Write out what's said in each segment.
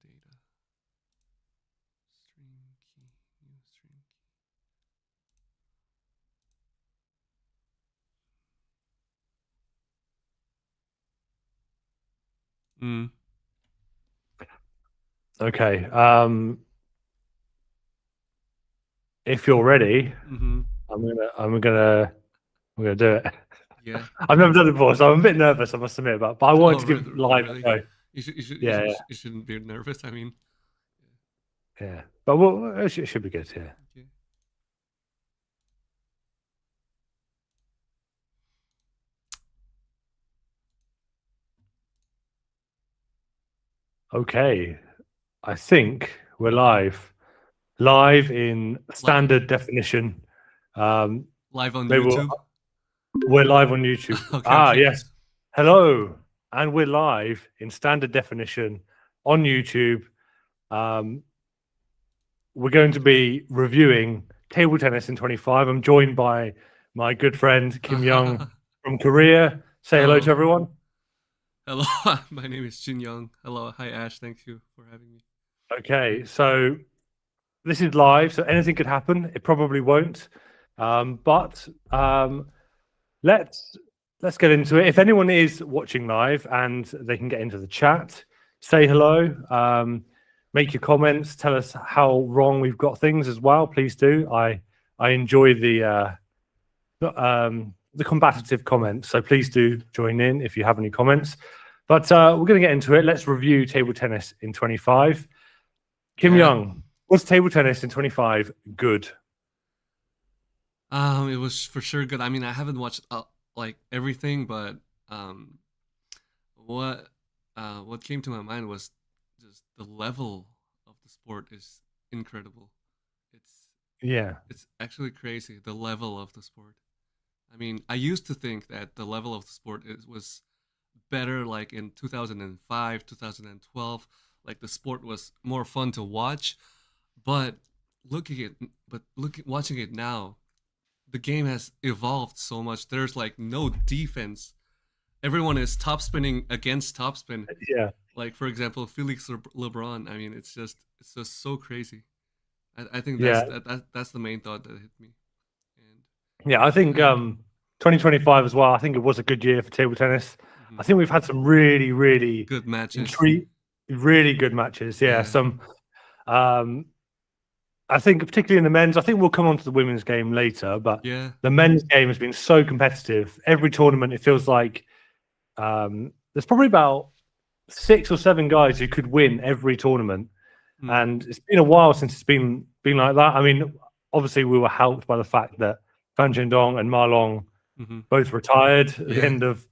data. Stream key. New stream key. Okay. If you're ready, Mm-hmm. I'm gonna do it. Yeah. I've never done it before, so I'm a bit nervous, I must admit, but I wanted Oh, to give live a really? go. Yeah, You shouldn't be nervous. I mean, yeah. But it should be good, yeah. okay. Okay. I think we're live. Live in standard definition. Live on Maybe YouTube. we're live on YouTube. Okay. Yes. Hello. And we're live in standard definition on YouTube. We're going to be reviewing table tennis in 25. I'm joined by my good friend Kim Young from Korea. Say hello to everyone. Hello, my name is Jin Young. Hello, hi Ash. Thank you for having me. Okay, so this is live, so anything could happen. It probably won't, but let's get into it. If anyone is watching live and they can get into the chat, say hello. Make your comments. Tell us how wrong we've got things as well. Please do. I enjoy the combative comments. So please do join in if you have any comments. But we're going to get into it. Let's review table tennis in 25. Kim Young, was table tennis in 25 good? It was for sure good. I mean, I haven't watched like everything, but what came to my mind was just the level of the sport is incredible. It's actually crazy, the level of the sport. I mean, I used to think that the level of the sport was better like in 2005, 2012. Like the sport was more fun to watch, but watching it now, the game has evolved so much. There's like no defense. Everyone is topspinning against topspin. Yeah. Like for example, Felix LeBron. I mean, it's just so crazy. I think that's the main thought that hit me. And I think 2025 as well. I think it was a good year for table tennis. Mm-hmm. I think we've had some really, really good matches. Really good matches. Yeah. Some. I think particularly in the men's. I think we'll come on to the women's game later, but the men's game has been so competitive. Every tournament, it feels like there's probably about 6 or 7 guys who could win every tournament. And it's been a while since it's been like that. I mean, obviously we were helped by the fact that Fan Zhendong and Ma Long both retired at the end of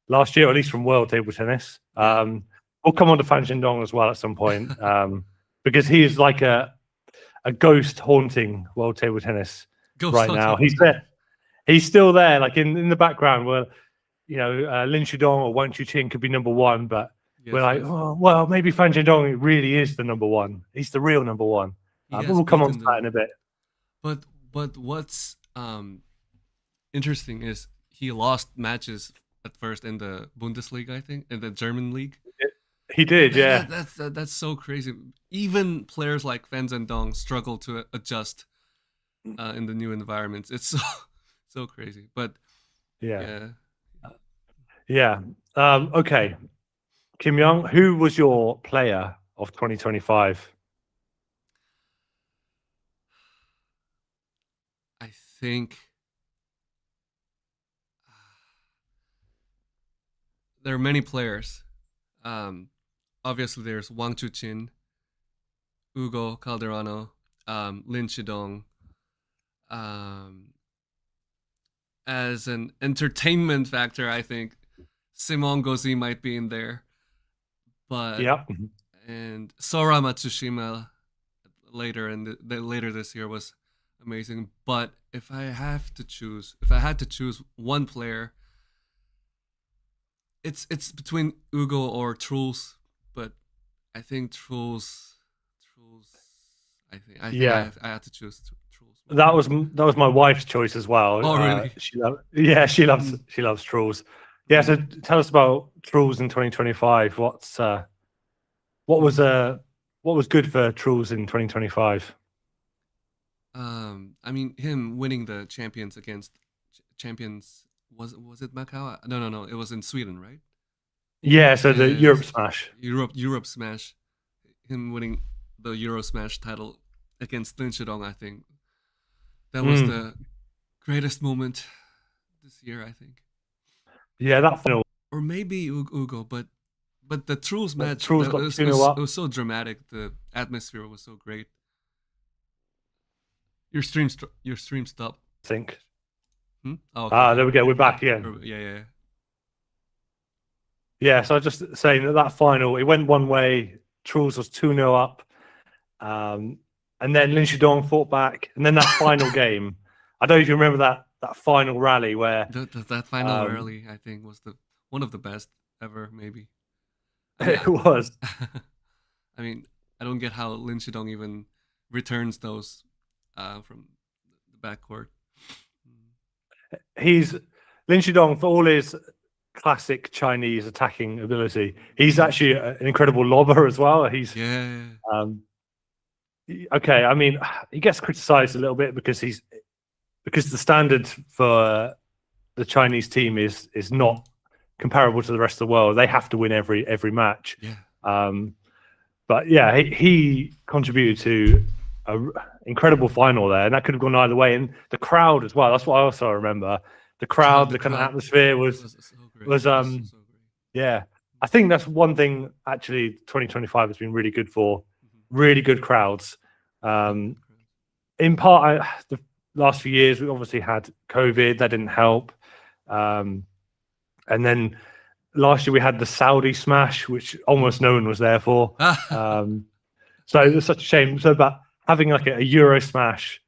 last year, or at least from World Table Tennis. We'll come on to Fan Zhendong as well at some point because he is like a ghost haunting World Table Tennis right now. He's there. He's still there, like in the background where, you know, Lin Shudong or Wang Chuqin could be number 1, but we're like, oh, well, maybe Fan Zhendong really is the number 1. He's the real number 1. But we'll come on to that in a bit. But what's interesting is he lost matches at first in the Bundesliga, I think, in the German league. He did, That's so crazy. Even players like Fan Zhendong struggle to adjust in the new environments. It's so crazy. But okay. Kim Young, who was your player of 2025? I think there are many players. Obviously, there's Wang Chuqin, Ugo Calderano, Lin Shudong. As an entertainment factor, I think Simon Gauzy might be in there. But and Sora Matsushima later this year was amazing. But if I had to choose one player, it's between Ugo or Truls, but I think Truls. I think I had to choose Truls. That was my wife's choice as well. Oh really? She loves Truls. So tell us about Truls in 2025. What was what was good for Truls in 2025? I mean, him winning the champions against champions. Was it Macau? No. It was in Sweden, right? Yeah, so the Europe Smash. Europe Smash. Him winning the Euro Smash title against Lin Shidong, I think. That was the greatest moment this year, I think. Yeah, that final. Or maybe Ugo, but the Truls match, it was so dramatic. The atmosphere was so great. Your stream stopped. I think. Oh, okay. There we go. We're back again. Yeah. Yeah, so I was just saying that final, it went one way. Truls was 2-0 up. And then Lin Shidong fought back. And then that final game, I don't know if you remember that final rally where... That final rally, I think, was one of the best ever, maybe. It was. I mean, I don't get how Lin Shidong even returns those from the backcourt. Lin Shidong, for all his classic Chinese attacking ability, he's actually an incredible lobber as well. Okay, I mean, he gets criticized a little bit because the standard for the Chinese team is not comparable to the rest of the world. They have to win every match. But yeah, he contributed to an incredible final there, and that could have gone either way. And the crowd as well. That's what I also remember. The crowd, the kind of atmosphere was yeah. I think that's one thing actually 2025 has been really good for. Really good crowds. In part, the last few years we obviously had COVID, that didn't help. And then last year we had the Saudi Smash, which almost no one was there for. So it was such a shame. So, but having like a Euro Smash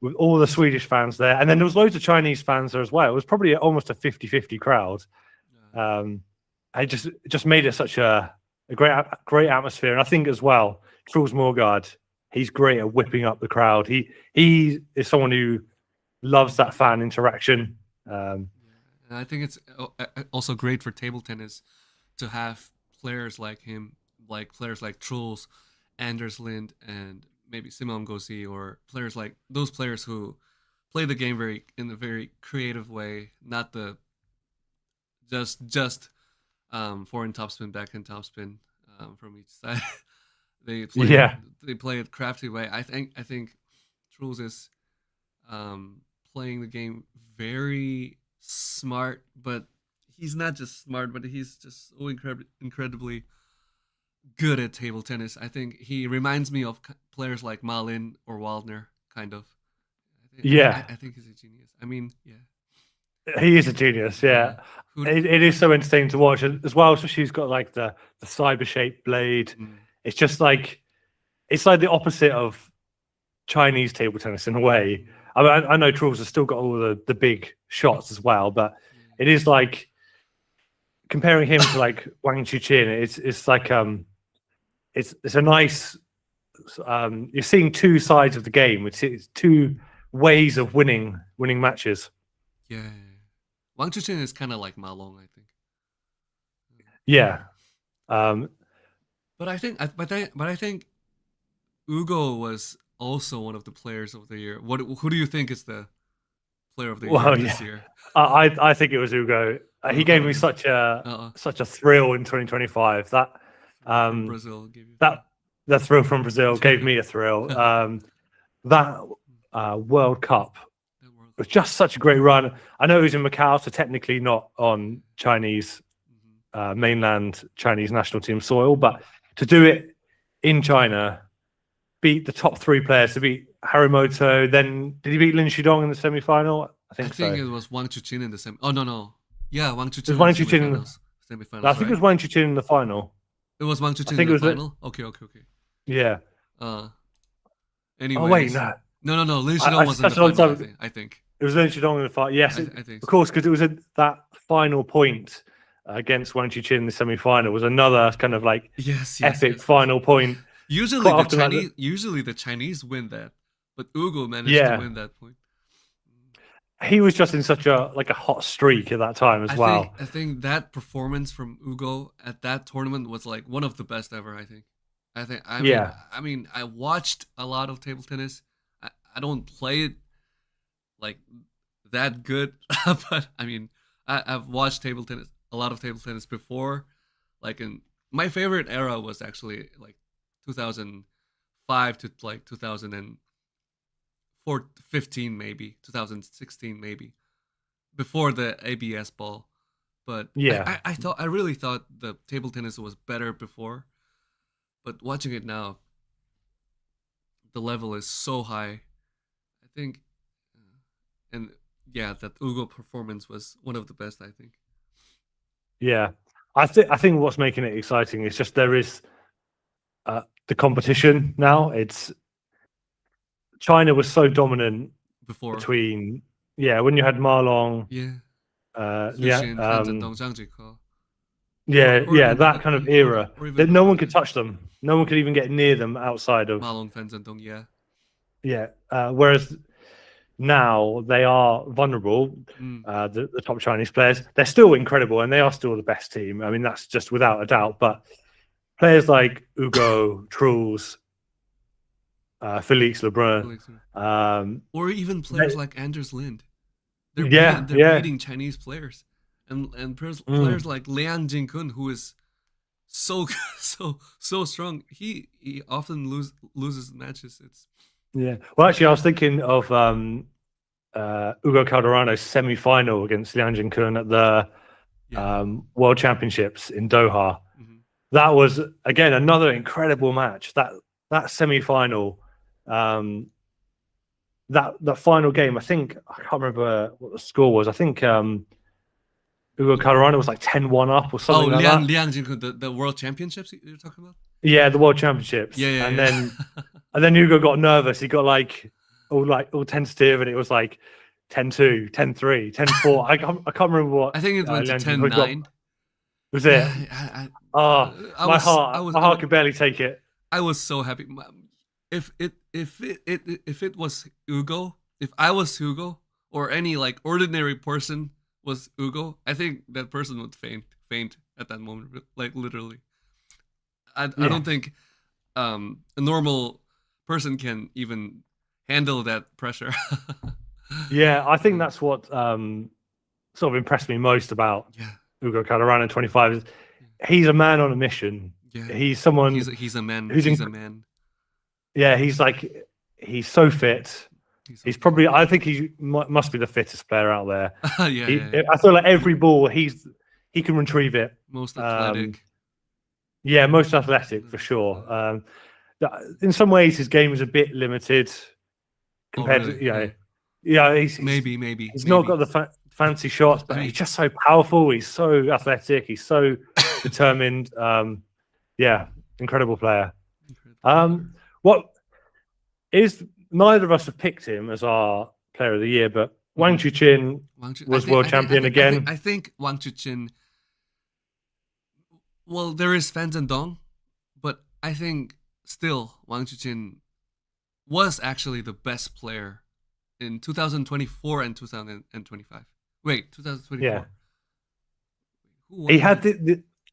with all the Swedish fans there, and then there was loads of Chinese fans there as well. It was probably almost a 50-50 crowd. It just made it such a great atmosphere. And I think as well, Truls Morgaard, he's great at whipping up the crowd. He is someone who loves that fan interaction. And I think it's also great for table tennis to have players like him, like players like Truls, Anders Lind, and maybe Simon Gauzy, or players like those players who play the game in a very creative way, not the just forehand topspin, backhand topspin from each side. They play it crafty way. I think Truls is playing the game very smart, but he's not just smart, but he's just so incredibly good at table tennis. I think he reminds me of players like Ma Lin or Waldner, kind of. I think he's a genius. I mean, he is a genius. Yeah, it is so entertaining to watch as well. Especially he's got like the cyber shaped blade. It's just like the opposite of Chinese table tennis in a way. I mean, I know Truls has still got all the big shots as well, but it is like comparing him to like Wang Chuqin. It's like it's a nice. You're seeing two sides of the game. It's two ways of winning matches. Yeah, Wang Chuqin is kind of like Ma Long, I think. Yeah. But I think Ugo was also one of the players of the year. Who do you think is the player of the year this year? I think it was Ugo. He gave me such a thrill in 2025. That Brazil gave you that thrill from Brazil gave me a thrill. That World Cup was just such a great run. I know it was in Macau, so technically not on Chinese mainland Chinese national team soil, but to do it in China, beat the top three players, to beat Harimoto, then did he beat Lin Shidong in the semi-final? I think it was Wang Chuqin in the semi. Oh no, yeah, Wang Chuqin. It was Wang Chuqin in the semi-finals. I think it was Wang Chuqin in the final. It was Wang Chuqin in the final. Okay. Yeah. Anyways. Oh wait, no. Lin Shidong was in the final. I think it was Lin Shidong in the final. Yes, I think so. Of course, because it was that final point against Wang Chuqin in the semi-final was another kind of like epic final point. Usually the Chinese win that, but Ugo managed to win that point. He was just in such a hot streak at that time as well. I think that performance from Ugo at that tournament was like one of the best ever, I think. I think. I mean, I watched a lot of table tennis. I don't play it like that good, but I mean, I've watched table tennis, a lot of table tennis before. Like in my favorite era was actually like 2005 to like 2015, maybe 2016, maybe before the ABS ball. But Yeah, I really thought the table tennis was better before. But watching it now, the level is so high. I think, and yeah, that Ugo performance was one of the best, I think. yeah. I think what's making it exciting is just there is the competition now. It's China was so dominant Before, between when you had Ma Long, yeah, Xu yeah, Xin, Fan Zhendong, Zhang Jike, or yeah, even that kind of era or that even no one could touch them. No one could even get near them outside of Ma Long, Fan Zhendong, yeah. Whereas now they are vulnerable. The top Chinese players, they're still incredible, and they are still the best team. I mean, that's just without a doubt. But players like Ugo, Truls, Felix Lebrun, or even players like Anders Lind, they're beating Chinese players, and players like Liang Jinkun, who is so so strong. He often loses matches. It's Well, actually, I was thinking of Ugo Calderano's semi-final against Liang Jinkun at the World Championships in Doha. Mm-hmm. That was again another incredible match. That semi-final, that final game. I think I can't remember what the score was. I think Ugo Calderano was like 10-1 up or something like that. Liang Jinkun, the World Championships you're talking about? Yeah, the World Championships. And then Ugo got nervous. He got all tentative, and it was like 10-2, 10-3, 10-4. I can't remember what. I think it went to 10-9. Was it? My heart could barely take it. I was so happy. If it was Ugo, if I was Ugo, or any like ordinary person was Ugo, I think that person would faint at that moment, like literally. I don't think a normal person can even handle that pressure. I think that's what sort of impressed me most about Ugo Calderano 25 is he's a man on a mission. He's someone. He's a man. He's a man. Yeah, he's so fit. He's probably. I think he must be the fittest player out there. I feel like every ball he can retrieve it. Most athletic. Most athletic for sure. In some ways, his game is a bit limited compared to he's maybe he's not got the fancy shots, but he's just so powerful. He's so athletic. He's so determined. Incredible player. What is neither of us have picked him as our player of the year, but Wang Chuqin was world champion again. I think Wang Chuqin. Well, there is Fan Zhendong, but I think still Wang Chuqin was actually the best player in 2024 and 2025. Wait, 2024. Yeah. He had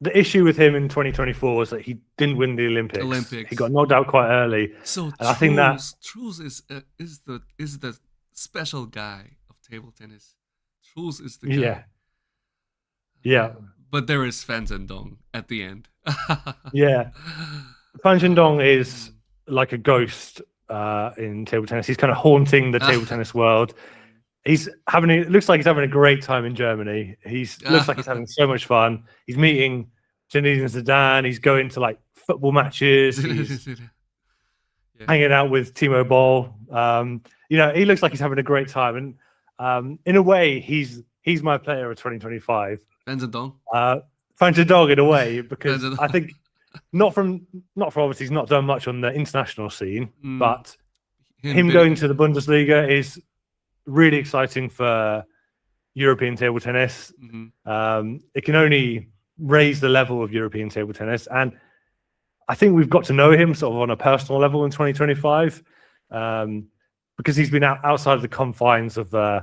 the issue with him in 2024 was that he didn't win the Olympics. He got knocked out quite early. So I think that Truls is the special guy of table tennis. Truls is the guy. Yeah. But there is Fan Zhendong at the end. Fan Zhendong is like a ghost in table tennis. He's kind of haunting the table tennis world. It looks like he's having a great time in Germany. Looks like he's having so much fun. He's meeting Zinedine Zidane. He's going to like football matches. He's hanging out with Timo Boll. He looks like he's having a great time. And in a way, he's my player of 2025. Fan Zhendong. Fan Zhendong in a way, because I think not for obviously he's not done much on the international scene, but him going to the Bundesliga is really exciting for European table tennis. It can only raise the level of European table tennis, and I think we've got to know him sort of on a personal level in 2025 because he's been outside of the confines of the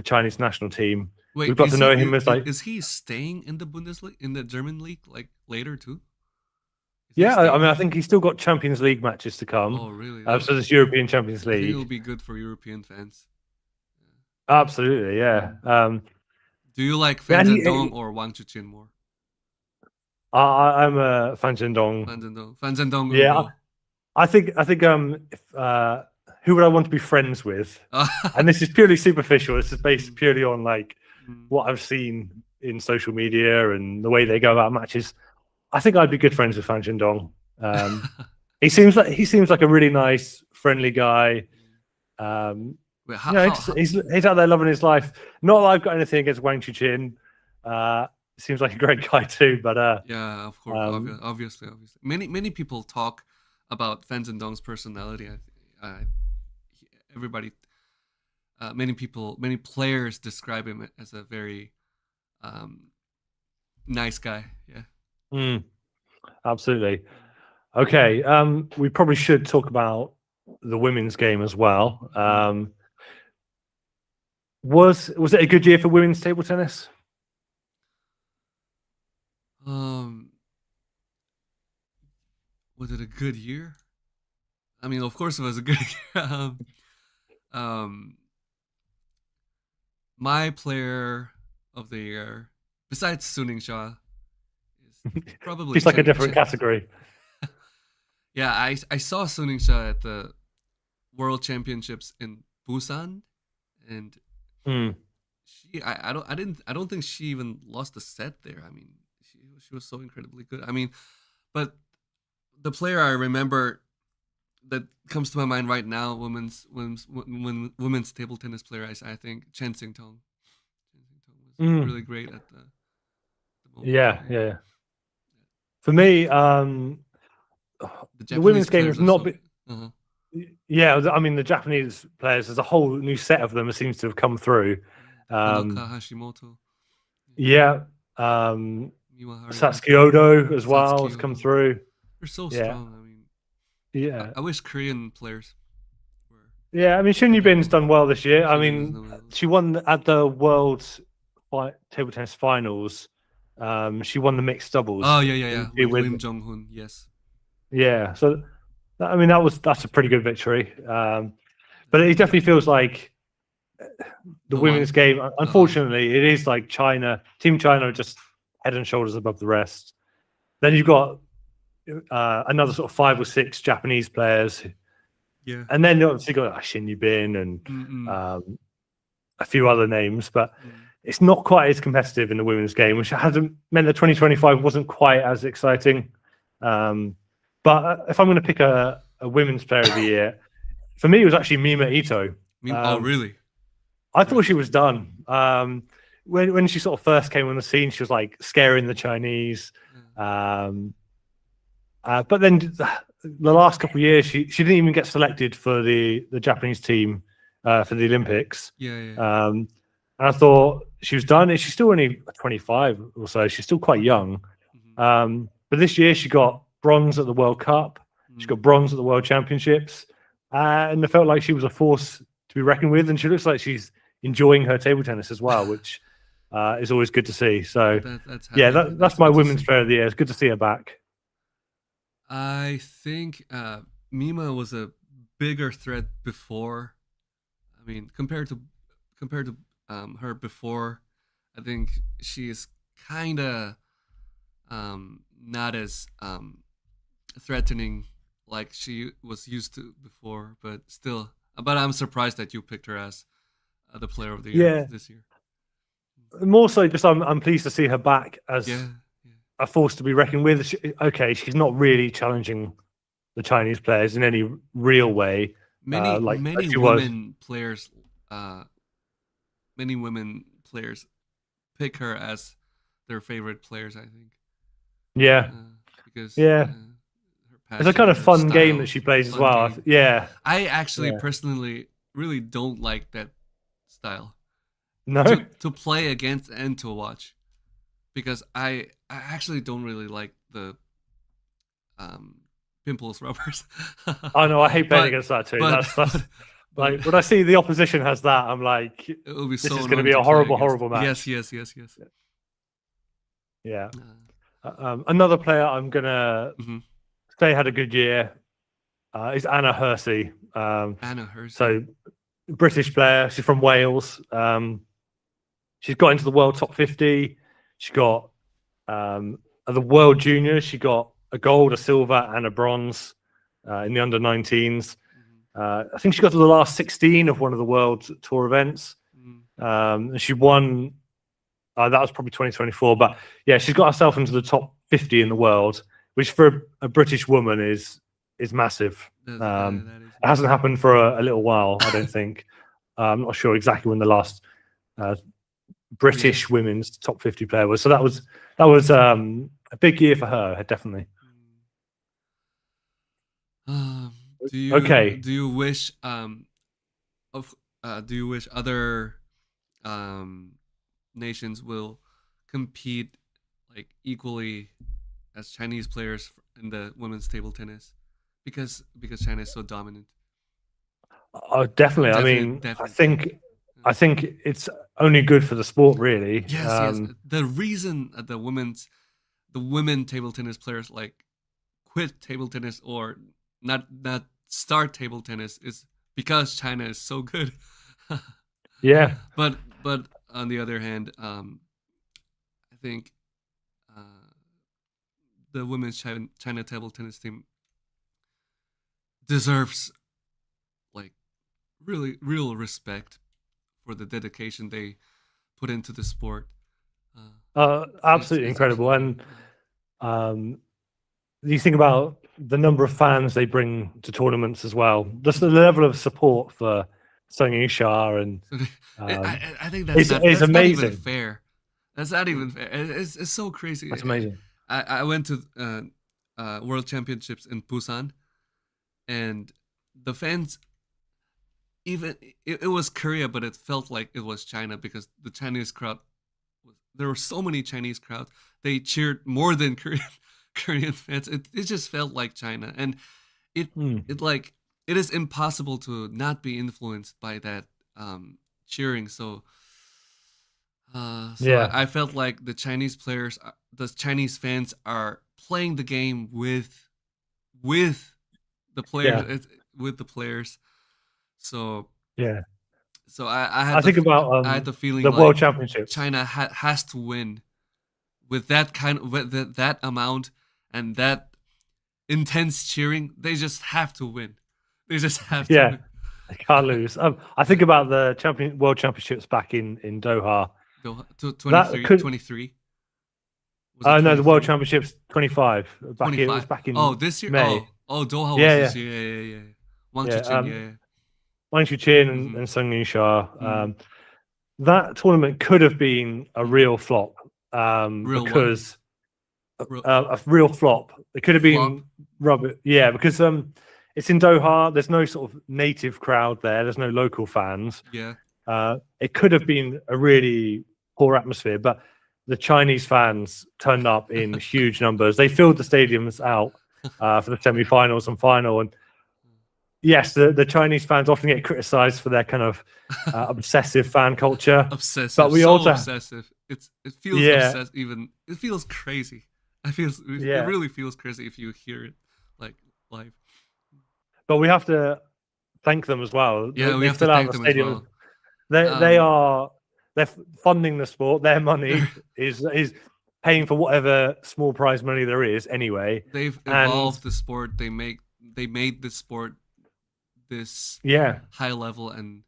Chinese national team. Wait, we've got to know him as like. Is he staying in the Bundesliga, in the German league, like later too? Yeah, I mean, I think he's still got Champions League matches to come. Oh, really? So there's European Champions League. It'll be good for European fans. Absolutely, yeah. Do you like Fan Zhendong or Wang Chuqin more? I'm a Fan Zhendong. Fan Zhendong. Yeah, I think if who would I want to be friends with? And this is purely superficial. This is based purely on like what I've seen in social media and the way they go about matches. I think I'd be good friends with Fan Zhendong. He seems like a really nice, friendly guy. He's out there loving his life. Not that I've got anything against Wang Chuqin. Seems like a great guy too. But yeah, of course, obviously. Many people talk about Fan Zhendong's personality. Many players describe him as a very nice guy. Yeah. Absolutely. Okay. We probably should talk about the women's game as well. Was it a good year for women's table tennis? Was it a good year? I mean, of course it was a good year. My player of the year, besides Suning Shah, is probably he's like a different category. Yeah, I saw Suning Shah at the World Championships in Busan, and I don't think she even lost a set there. I mean, she was so incredibly good. I mean, but the player I remember that comes to my mind right now, women's table tennis player, I think Chen Xingtong. Was really great at the moment. Yeah. For me, the women's game has not been. Yeah, I mean, the Japanese players, there's a whole new set of them that seems to have come through. Hashimoto. Yeah. Satsuki Odo as well has come through. They're so strong. I mean, yeah. I wish Korean players were. Yeah, I mean, Shin Yubin's done well this year. I mean, she won at the World Table Tennis Finals. She won the mixed doubles. Oh, yeah. With Lim Jong-hoon, yes. Yeah, so I mean that's a pretty good victory. But it definitely feels like the women's game. Unfortunately, it is like Team China, just head and shoulders above the rest. Then you've got another sort of 5 or 6 Japanese players. Yeah, and then you obviously got Shin Yubin and a few other names, but it's not quite as competitive in the women's game, which hasn't meant that 2025 wasn't quite as exciting. But if I'm going to pick a women's player of the year, for me, it was actually Mima Ito. Oh, really? I thought she was done. When she sort of first came on the scene, she was like scaring the Chinese. But then the last couple of years, she didn't even get selected for the Japanese team for the Olympics. Yeah. And I thought she was done. She's still only 25 or so. She's still quite young. But this year she got bronze at the World Cup. She got bronze at the World Championships. And I felt like she was a force to be reckoned with. And she looks like she's enjoying her table tennis as well, which is always good to see. So, that's my women's player of the year. It's good to see her back. I think Mima was a bigger threat before. I mean, compared to her before, I think she is kind of not as threatening like she was used to before, but still. But I'm surprised that you picked her as the player of the year this year. More so, just I'm pleased to see her back as a force to be reckoned with. She's not really challenging the Chinese players in any real way. Many women players pick her as their favorite players, I think. Yeah. Because it's a kind of fun game that she plays as well. Yeah. I actually personally really don't like that style. No. To play against and to watch. Because I actually don't really like the pimples rubbers. I know, I hate playing against that too. That's like when I see the opposition has that, I'm like, it will be this is going to be a horrible match. Yes. Yeah. Another player I'm gonna say had a good year is Anna Hersey. Anna Hersey. So British player. She's from Wales. She's got into the world top 50. She got at the World Juniors. She got a gold, a silver, and a bronze in the under 19s. I think she got to the last 16 of one of the World Tour events. And she won. That was probably 2024, but yeah, she's got herself into the top 50 in the world, which for a British woman is massive. It hasn't happened for a little while, I don't think. I'm not sure exactly when the last British women's top 50 player was. So that was a big year for her, definitely. Do you wish other nations will compete like equally as Chinese players in the women's table tennis because China is so dominant? Oh, definitely. I mean, definitely. I think it's only good for the sport, really. Yes. The reason the women table tennis players like quit table tennis or not start table tennis is because China is so good. Yeah. But on the other hand, I think the women's China table tennis team deserves like real respect for the dedication they put into the sport. Absolutely incredible. And you think about the number of fans they bring to tournaments as well. Just the level of support for Sung Yixia and I think that's amazing. Not even fair. That's not even fair. It's so crazy. That's amazing. I went to World Championships in Busan, and the fans, even it was Korea, but it felt like it was China because the Chinese crowd, there were so many Chinese crowds. They cheered more than Korean fans. It just felt like China, and it is impossible to not be influenced by that cheering. So I felt like the Chinese players, the Chinese fans are playing the game with the players, with the players. So yeah. So I had I had the feeling the like World Championships. China has to win with that that amount and that intense cheering. They just have to win. They just have to win. They can't lose. I think about the World Championships back in Doha. 23. No, the World Championships 25. It was back in this year. May. Doha was this year. Yeah. Wang Chuqin, Wang Chuqin and Sung Yixia. That tournament could have been a real flop. Because a real flop. It could have been rubbish. Yeah, because it's in Doha. There's no sort of native crowd there. There's no local fans. Yeah. It could have been a really poor atmosphere, but the Chinese fans turned up in huge numbers. They filled the stadiums out for the semi-finals and final. And yes, the Chinese fans often get criticized for their kind of obsessive fan culture. Obsessive, but we also obsessive. It feels obsessive. Even it feels crazy. It really feels crazy if you hear it like live. But we have to thank them as well. Yeah, we have to thank them as well. They're funding the sport. Their money is paying for whatever small prize money there is. Anyway, they've evolved the sport. They made the sport this high level and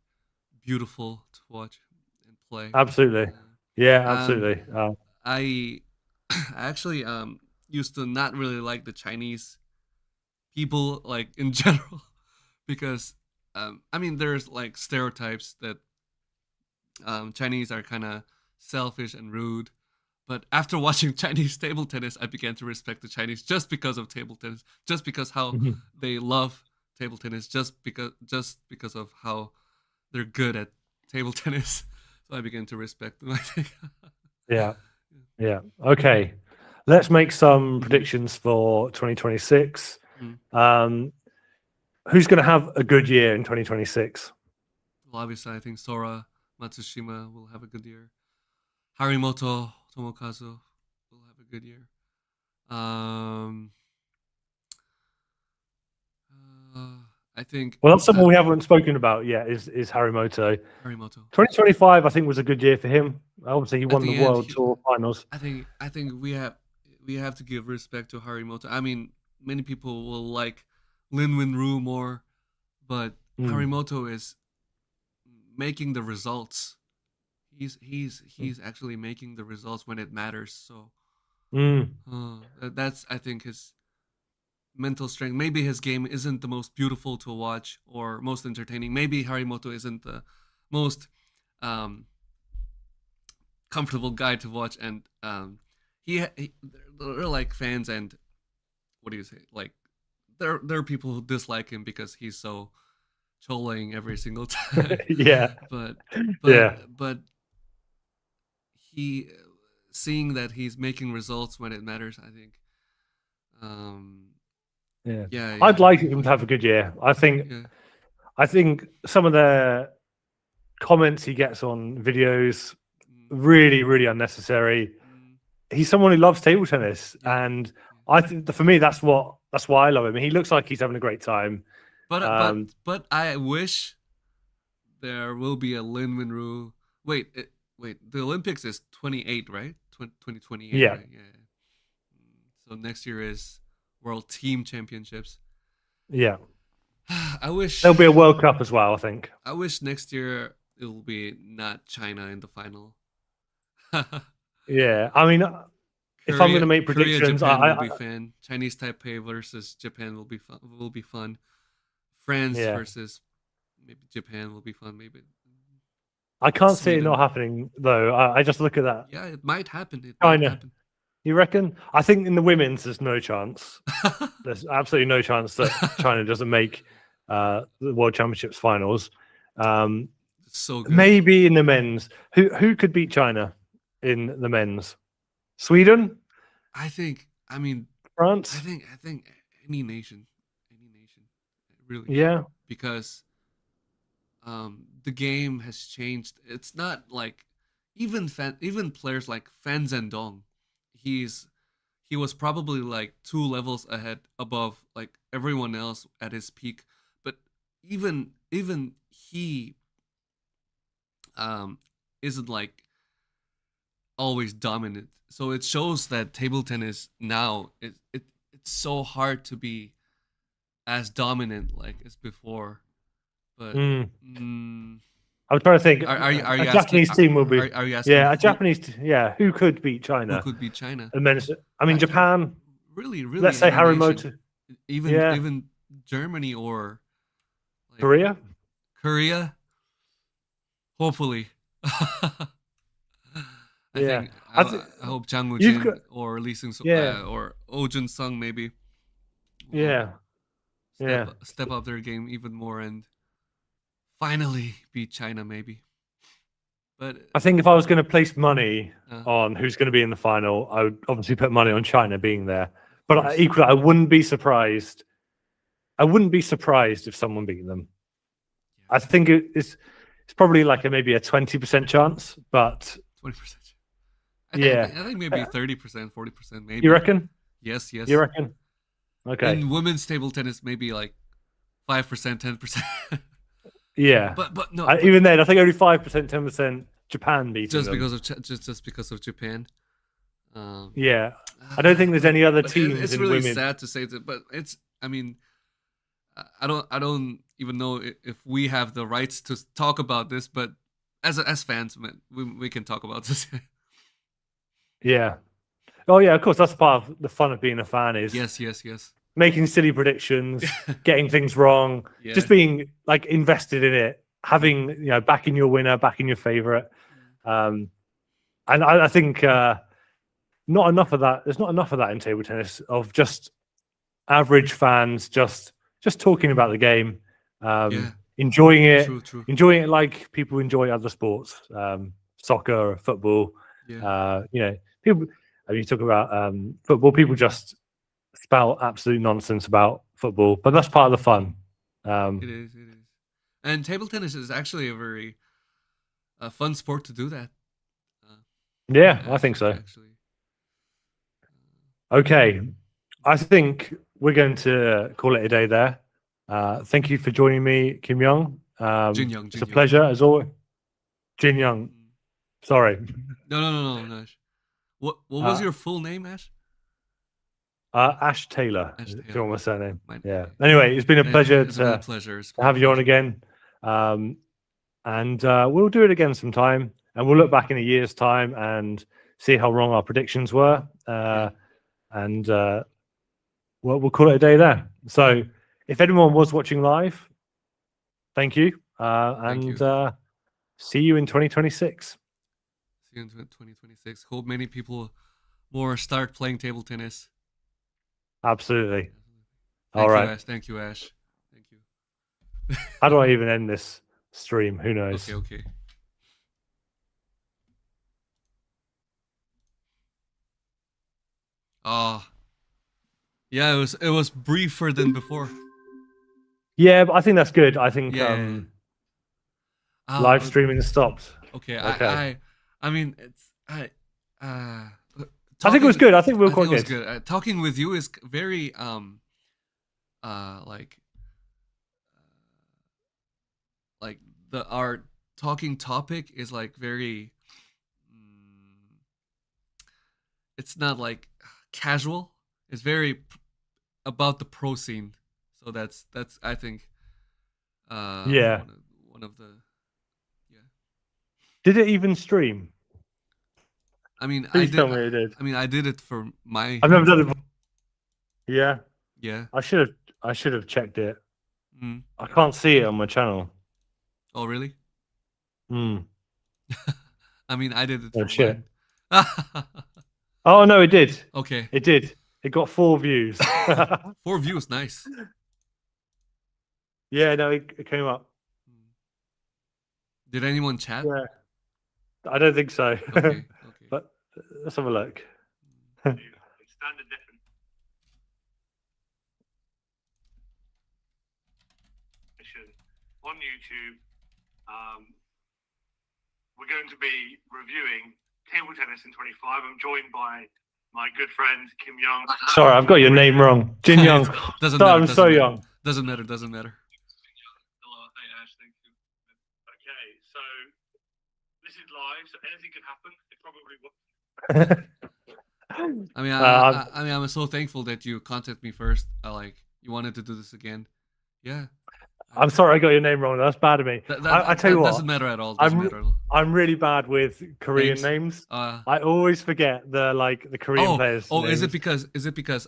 beautiful to watch and play. Absolutely, absolutely. I actually used to not really like the Chinese people like in general because I mean there's like stereotypes that Chinese are kind of selfish and rude, but after watching Chinese table tennis, I began to respect the Chinese just because of table tennis, just because how they love table tennis, just because of how they're good at table tennis. So I began to respect them, I think. Yeah. Okay, let's make some predictions for 2026. Who's going to have a good year in 2026? Well, obviously, I think Sora Matsushima will have a good year. Harimoto Tomokazu will have a good year. I think. Well, that's someone we haven't spoken about yet. Is Harimoto. 2025, I think, was a good year for him. Obviously, he won the World Tour finals. I think we have to give respect to Harimoto. I mean, many people will like Lin Wenru more, but Harimoto is making the results. He's actually making the results when it matters. So that's, I think, his mental strength. Maybe his game isn't the most beautiful to watch or most entertaining. Maybe Harimoto isn't the most comfortable guy to watch, and they're like fans, and what do you say? Like there are people who dislike him because he's so trolling every single time. Yeah, but he, seeing that he's making results when it matters, I think. Yeah. I'd like him to have a good year. I think some of the comments he gets on videos really, really unnecessary. He's someone who loves table tennis, and I think for me that's why I love him. He looks like he's having a great time. But I wish there will be a Lin Wenru. Wait, the Olympics is 28, right? 2028. Yeah. Right? Yeah. So next year is World Team Championships. Yeah. I wish there'll be a World Cup as well, I think. I wish next year it will be not China in the final. Yeah, I mean, if I'm going to make predictions, Japan will be fun. Chinese Taipei versus Japan will be fun. France versus maybe Japan will be fun. Maybe. I can't see it not happening though. I just look at that. Yeah, it might happen. China. You reckon? I think in the women's, there's no chance. There's absolutely no chance that China doesn't make the World Championships finals. So good. Maybe in the men's. Who could beat China in the men's? Sweden? I mean France? I think any nation, really. Yeah. Because the game has changed. It's not like even players like Fan Zhendong. He was probably like 2 levels above like everyone else at his peak, but even he isn't like always dominant. So it shows that table tennis now it's so hard to be as dominant like as before. But I'm trying to think. Are you a Japanese team will be? Are you asking? Yeah, a Japanese. Who could beat China? Who could beat China? And then, I mean, Japan. Really. Let's say Harimoto. Even Germany or like Korea. Hopefully. I hope Chang Woo-jin or Lee Seung-soo or Oh Jun-sung maybe. Step up their game even more and finally beat China maybe. But I think if I was going to place money on who's going to be in the final, I would obviously put money on China being there. But equally, I wouldn't be surprised. I wouldn't be surprised if someone beat them. I think it's probably like maybe a 20% chance, but 20%. I think maybe 30%, 40%, maybe. You reckon? Yes. You reckon? Okay. In women's table tennis, maybe like 5%, 10%. Yeah, but no. Even then, I think only 5%, 10% Japan beating them. Just because of Japan. Yeah, I don't think there's any other teams. It's really sad to say that, but it's. I mean, I don't even know if we have the rights to talk about this, but as fans, we can talk about this. Yeah. Oh yeah, of course. That's part of the fun of being a fan. Is yes. Making silly predictions, getting things wrong, just being like invested in it, having backing your winner, backing your favorite, and I think not enough of that. There's not enough of that in table tennis of just average fans just talking about the game, enjoying it, true. Enjoying it like people enjoy other sports, soccer or football. People. I mean, you talk about football. People just spout absolute nonsense about football, but that's part of the fun. It is. And table tennis is actually a very fun sport to do that. I think so. Actually. Okay, I think we're going to call it a day there. Thank you for joining me, Kim Young. Jin Young. It's a pleasure as always. Jin Young. Sorry. No, Ash. What was your full name, Ash? Ash Taylor. If you want my surname. Yeah. Anyway, it's been a pleasure to have you on again. And we'll do it again sometime, and we'll look back in a year's time and see how wrong our predictions were. And we'll call it a day there. So if anyone was watching live, thank you. See you in 2026. See you in 2026. Hope many people more start playing table tennis. Absolutely. All right. Ash. Thank you, Ash. Thank you. How do I even end this stream? Who knows? Okay. Yeah, it was briefer than before. Yeah, but I think that's good. I think live streaming stopped. Okay. I mean, it's I think it was good. I think we were quite good. Talking with you is very like our talking topic is like very it's not like casual. It's very about the pro scene. So that's I think one of the Did it even stream? I mean, Please tell me it did. I mean, I did it for my. I've never done it. Yeah. Yeah. I should have checked it. I can't see it on my channel. Oh really? I mean, I did it. Oh shit. Oh no, it did. Okay. It did. It got 4 views. 4 views, nice. Yeah, no, it came up. Did anyone chat? Yeah. I don't think so. Okay. But let's have a look. Standard definition on YouTube. We're going to be reviewing table tennis in 25. I'm joined by my good friend Kim Young. Sorry, I've got your name wrong. Jin Young. Doesn't matter. I'm so young. Doesn't matter. Hello, hey Ash, thank you. Okay, so this is live, so anything can happen. It probably will. I mean, I'm so thankful that you contacted me first. You wanted to do this again. Yeah. I'm sorry I got your name wrong. That's bad of me. I tell you what. Doesn't matter at all. I'm really bad with Korean names. I always forget the Korean players. Oh, names. Is it because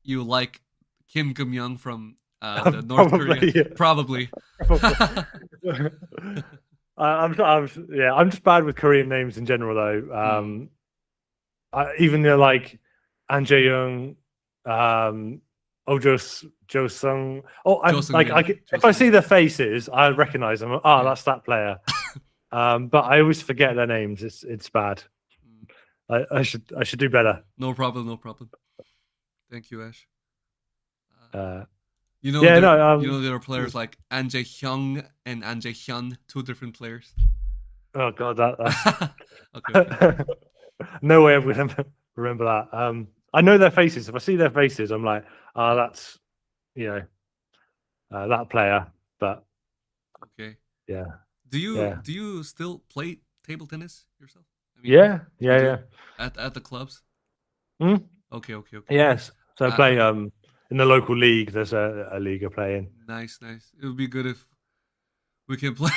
you like Kim Young from the North Korea? Yeah. Probably. I'm just bad with Korean names in general though. Even like An Jae Young, Jo Sung. If I see their faces, I recognize them. That's that player. But I always forget their names. It's bad. I should do better. No problem. Thank you, Ash. You know there are players like An Jae Hyung and An Jae Hyun, 2 different players. Oh god, that's okay. No way I'm gonna remember that. I know their faces. If I see their faces, I'm like, that's that player. But okay, yeah. Do you still play table tennis yourself? I mean, yeah. At the clubs. Okay. Yes. So I play in the local league. There's a league I play in. Nice. It would be good if we can play.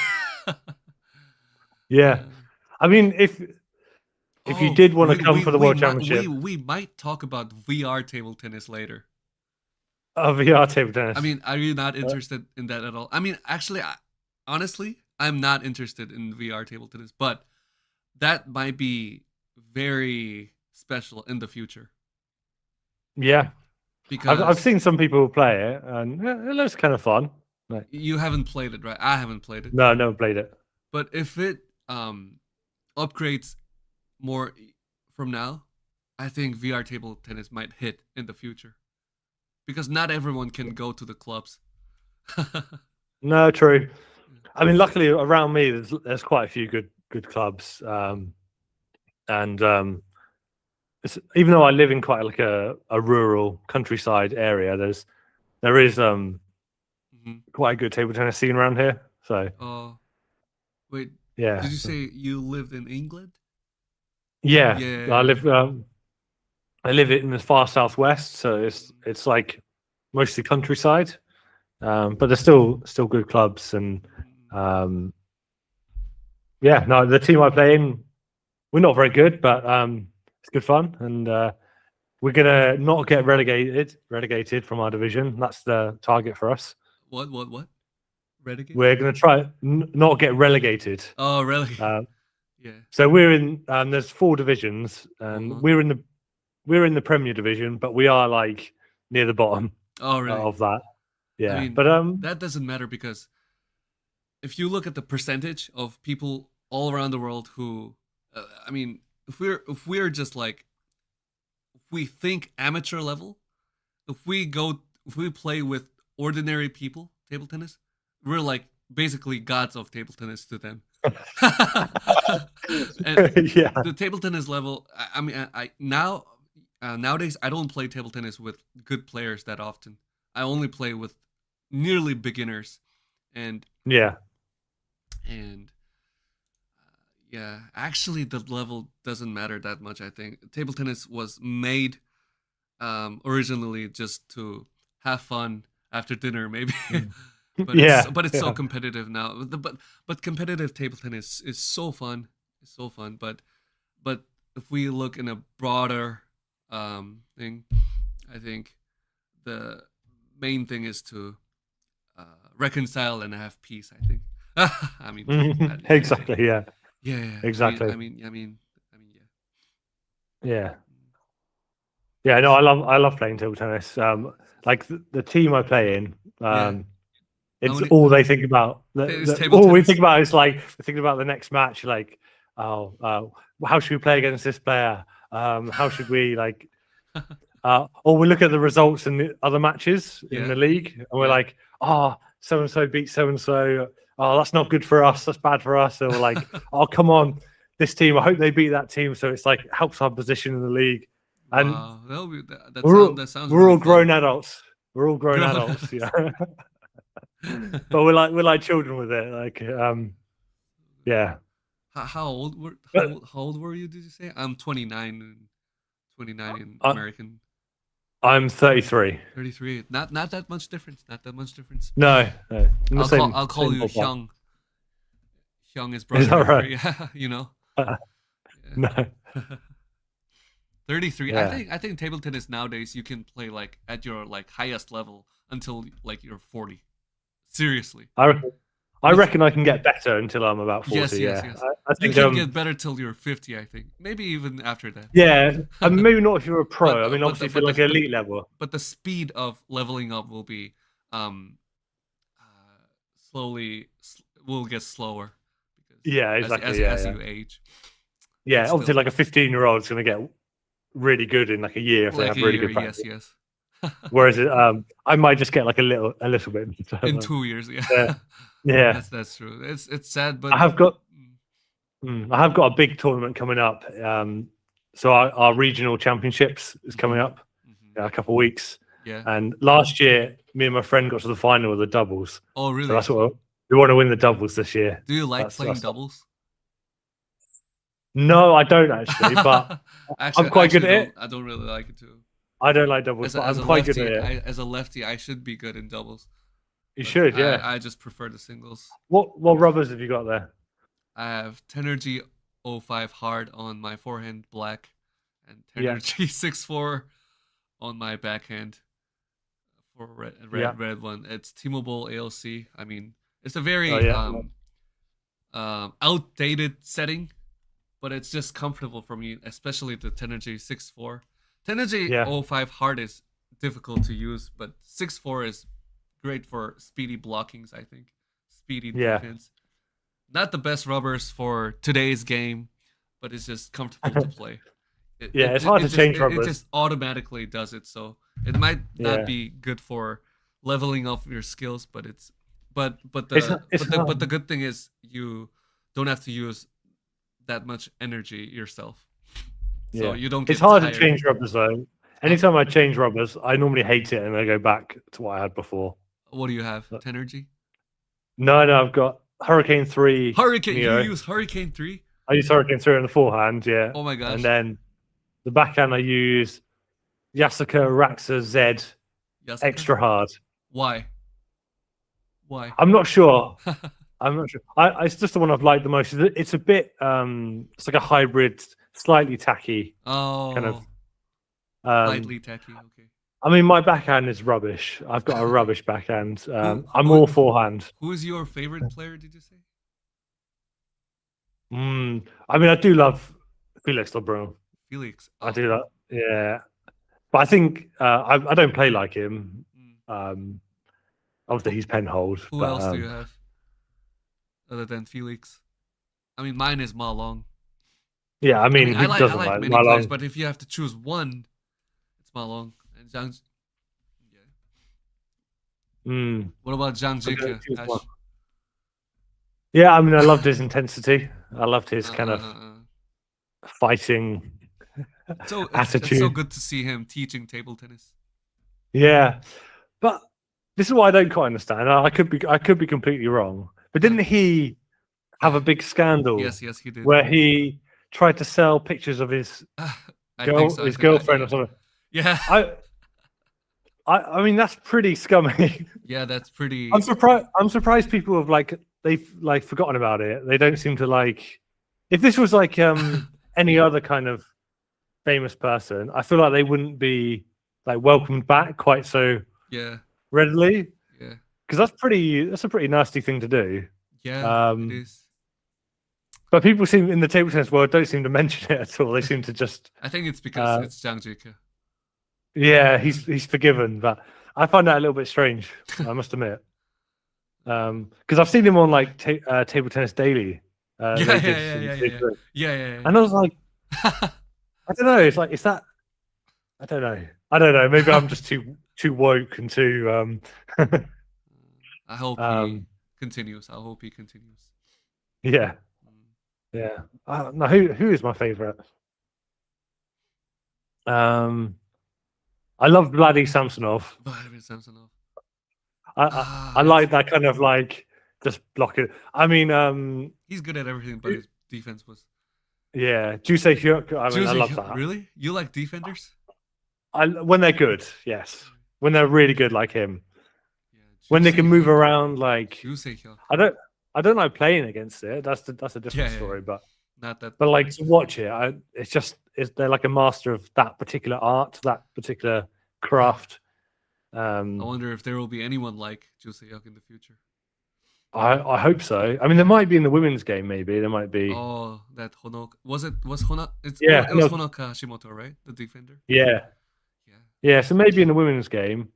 Yeah. I mean, if you did want to come for the World Championship, we might talk about VR table tennis later. VR table tennis. I mean, are you not interested in that at all? I mean, actually, honestly, I'm not interested in VR table tennis, but that might be very special in the future. Yeah, because I've seen some people play it, and it looks kind of fun. You haven't played it, right? I haven't played it. No, never played it. But if it upgrades more from now, I think VR table tennis might hit in the future. Because not everyone can go to the clubs. No, true. I mean, luckily around me, there's quite a few good clubs, and even though I live in quite like a rural countryside area, there is quite a good table tennis scene around here. So. Wait. Yeah. Did you say you lived in England? Yeah. I live. I live in the far southwest, so it's like mostly countryside, but there's still good clubs and the team I play in, we're not very good, but it's good fun, and we're gonna not get relegated from our division. That's the target for us. What? Relegated? We're gonna try not get relegated. Oh, really? Yeah. So we're in. There's 4 divisions, and we're in the Premier Division, but we are like near the bottom. Oh, really? Of that. Yeah, I mean, but that doesn't matter because if you look at the percentage of people all around the world who, I mean, if we're just like, if we think amateur level, if we play with ordinary people, table tennis, we're like basically gods of table tennis to them. And the table tennis level, I mean, nowadays I don't play table tennis with good players that often. I only play with nearly beginners, and actually the level doesn't matter that much. I think table tennis was made originally just to have fun after dinner, maybe. But it's so competitive now. But competitive table tennis is so fun. It's so fun. But if we look in a broader thing, I think the main thing is to reconcile and have peace. I think. I mean, exactly. Yeah. Exactly. Yeah. No, I love playing table tennis. Like the team I play in, it's all they think about. All we think about is like thinking about the next match. Like, how should we play against this player? How should we like? Or we look at the results in the other matches in the league, and we're like, so and so beat so and so. Oh, that's not good for us. That's bad for us. And we're like, oh, come on, this team. I hope they beat that team. So it's like helps our position in the league. And we're all grown adults. We're all grown adults. Yeah. But we're like children with it. Like, How old were you? Did you say? I'm 29 in American. I'm 33. 33. Not that much difference. Not that much difference. No. I'll call you Hyung. Hyung is brother. Is that right? Yeah, you know. No. 33. Yeah. I think table tennis nowadays you can play like at your like highest level until like you're 40. Seriously. I reckon I can get better until I'm about 40. Yes. I think you can get better till you're 50, I think. Maybe even after that. Yeah. And maybe not if you're a pro. I mean, obviously for like elite level. But the speed of leveling up will be will get slower. Because exactly. As you age. Yeah, obviously like a 15-year-old is going to get really good in like a year if they have really good practice. Yes. Whereas I might just get like a little bit in 2 years. Yeah. That's true. It's sad, but I have got a big tournament coming up. So our regional championships is coming up in a couple of weeks. Yeah. And last year, me and my friend got to the final of the doubles. Oh, really? So that's what we want to win, the doubles this year. Do you like playing doubles? No, I don't actually, but I'm quite good at it. I don't really like it too. I don't like doubles, but I'm quite good at it. As a lefty, I should be good in doubles. You should, yeah. I just prefer the singles. What rubbers have you got there? I have Tenergy 05 hard on my forehand, black, and Tenergy 6-4 on my backhand for red one. It's T-Mobile ALC. I mean, it's a very outdated setting, but it's just comfortable for me, especially the Tenergy 6-4. Tenergy 05 hard is difficult to use, but 6-4 is great for speedy blockings, I think. Speedy defense. Not the best rubbers for today's game, but it's just comfortable to play. It's hard to change rubbers. It just automatically does it, so it might not be good for leveling up your skills, but the good thing is you don't have to use that much energy yourself. So you don't get It's hard tired. to change rubbers though. Anytime I change rubbers, I normally hate it and I go back to what I had before. What do you have? Tenergy? No, I've got Hurricane 3. Hurricane. Neo. You use Hurricane 3? I use Hurricane 3 on the forehand, yeah. Oh my gosh. And then the backhand I use Yasuka Raxa Z extra hard. Why? I'm not sure. It's just the one I've liked the most. It's a bit it's like a hybrid, slightly tacky. Kind of slightly tacky, okay. I mean, my backhand is rubbish. I've got a rubbish backhand. I'm all forehand. Who is your favorite player, did you say? I mean, I do love Felix Lebrun. Felix. I do that, yeah. But I think I don't play like him. Obviously, he's Penhold. Who else do you have other than Felix? I mean, mine is Ma Long. Yeah, I mean I like many players, but if you have to choose one, it's Ma Long and Zhang. Yeah. What about Zhang Jike? Yeah, I mean, I loved his intensity. I loved his kind of fighting attitude. It's so good to see him teaching table tennis. Yeah, but this is what I don't quite understand. I could be completely wrong, but didn't he have a big scandal? Yes, he did. Where he tried to sell pictures of his girlfriend or something. Yeah. I mean, that's pretty scummy. Yeah, that's pretty. I'm surprised people have they've forgotten about it. They don't seem to like. If this was like any other kind of famous person, I feel like they wouldn't be like welcomed back quite so readily. Yeah, because that's a pretty nasty thing to do. Yeah, it is. But people seem in the table tennis world don't seem to mention it at all. They seem to just. I think it's because it's Zhang Jike. Yeah, he's forgiven, but I find that a little bit strange. I must admit, because I've seen him on like Table Tennis Daily. Yeah. And I was like, I don't know. It's like, is that? I don't know. Maybe I'm just too woke and too. I hope he continues. Yeah. No, who is my favorite? I love Vladimir Samsonov. I like that kind of like just blocking. I mean, he's good at everything, but his defense was. Yeah, Jusei Hyuk. I mean, I love that. Really? You like defenders? When they're good, yes. When they're really good, like him. Yeah, when they can move around, like Jusei Hyuk. I don't like playing against it. That's a different story, but not that. But like to watch it, they're like a master of that particular art, that particular craft. I wonder if there will be anyone like Jusei Hyuk in the future. I hope so. I mean, there might be in the women's game. Maybe there might be. Oh, that Honoka was Honoka? It was Honoka Hashimoto, right? The defender. Yeah. So maybe in the women's game,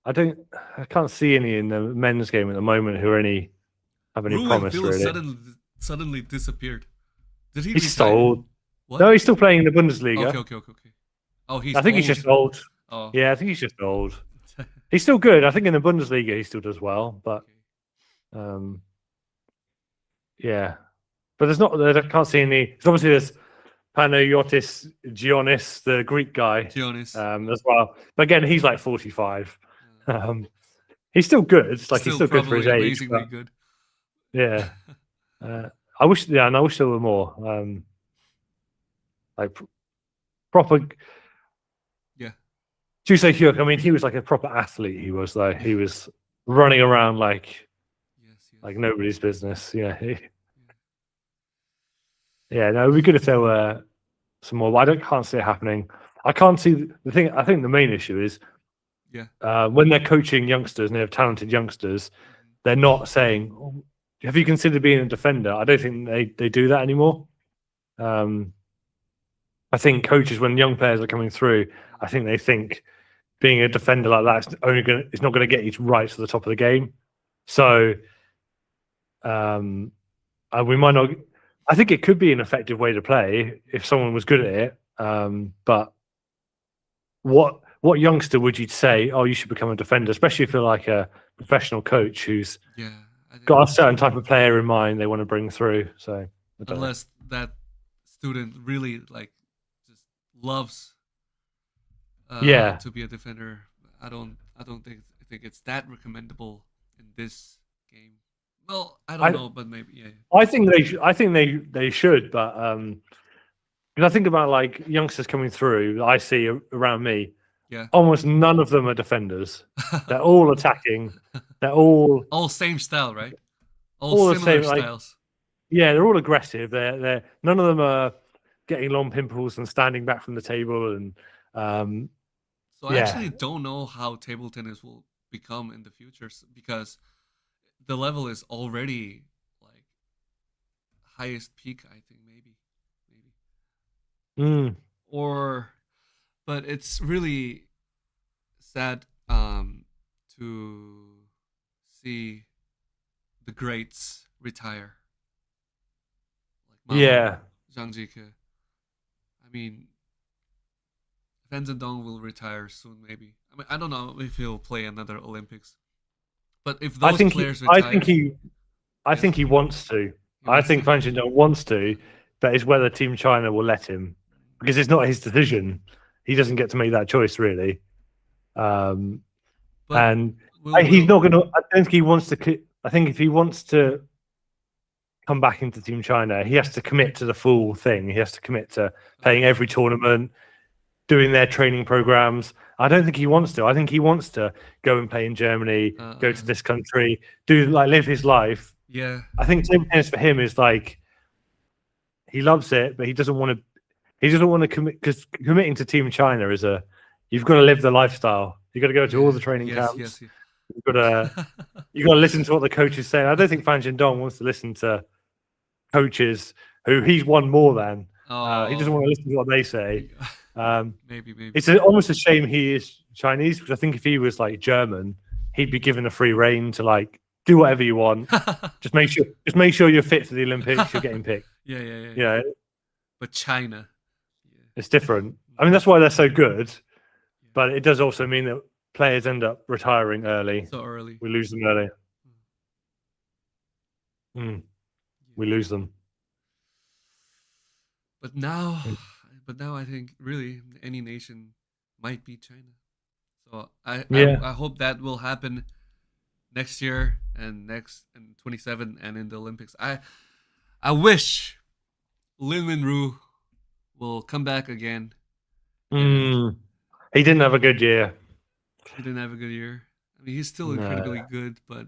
I can't see any in the men's game at the moment who have any promise really. Suddenly disappeared. Did he? He's old. No, he's still playing in the Bundesliga. Okay. Oh, I think he's just old. Oh. Yeah, I think he's just old. He's still good. I think in the Bundesliga he still does well, but yeah. But I can't see any. Because obviously there's Panayotis Gionis, the Greek guy, as well. But again, he's like 45. He's still good. He's still good for his age. Amazingly good. Yeah. I wish there were more. Like proper. Yeah. Jusei Hyuk, I mean, he was like a proper athlete. He was though. He was running around like nobody's business. Yeah. Yeah. No, it'd be good if there were some more. But I can't see it happening. I can't see the thing. I think the main issue is, when they're coaching youngsters and they have talented youngsters, they're not saying, oh, have you considered being a defender? I don't think they do that anymore. I think coaches, when young players are coming through, I think they think being a defender like that it's not going to get you right to the top of the game. So we might not. I think it could be an effective way to play if someone was good at it. But what youngster would you say, oh, you should become a defender, especially if you're like a professional coach who's got a certain type of player in mind they want to bring through? So unless that student really loves to be a defender, I don't think think it's that recommendable in this game. Well, I don't know, but maybe yeah. I think they should, but because I think about like youngsters coming through that I see around me. Yeah. Almost none of them are defenders. They're all attacking. They're all same style, right? All similar styles. Yeah, they're all aggressive. They're none of them are getting long pimples and standing back from the table. And so I actually don't know how table tennis will become in the future because the level is already like highest peak. I think maybe. But it's really sad to see the greats retire. Like Mao, Zhang Jike. I mean, Fan Zhendong will retire soon, maybe. I mean, I don't know if he'll play another Olympics. But if those players retire, I think he wants to. I think Fan Zhendong wants to, but it's whether Team China will let him because it's not his decision. He doesn't get to make that choice, really. And he's not going to. I don't think he wants to. I think if he wants to come back into Team China, he has to commit to the full thing. He has to commit to playing every tournament, doing their training programs. I don't think he wants to. I think he wants to go and play in Germany, go to this country, live his life. Yeah. I think table tennis for him is like he loves it, but he doesn't want to. He doesn't want to commit because committing to Team China is you've got to live the lifestyle. You've got to go to all the training camps. Yes. You've got to listen to what the coaches say. I don't think Fan Zhendong wants to listen to coaches who he's won more than. He doesn't want to listen to what they say. Maybe. It's almost a shame he is Chinese because I think if he was like German, he'd be given a free reign to like do whatever you want. just make sure you're fit for the Olympics. You're getting picked. Yeah. But China. It's different. I mean, that's why they're so good. But it does also mean that players end up retiring early. So early. We lose them early. We lose them. But now I think really any nation might beat China. So I hope that will happen next year and 27 and in the Olympics. I wish Lin Minru will come back again. He didn't have a good year. I mean, he's still incredibly good, but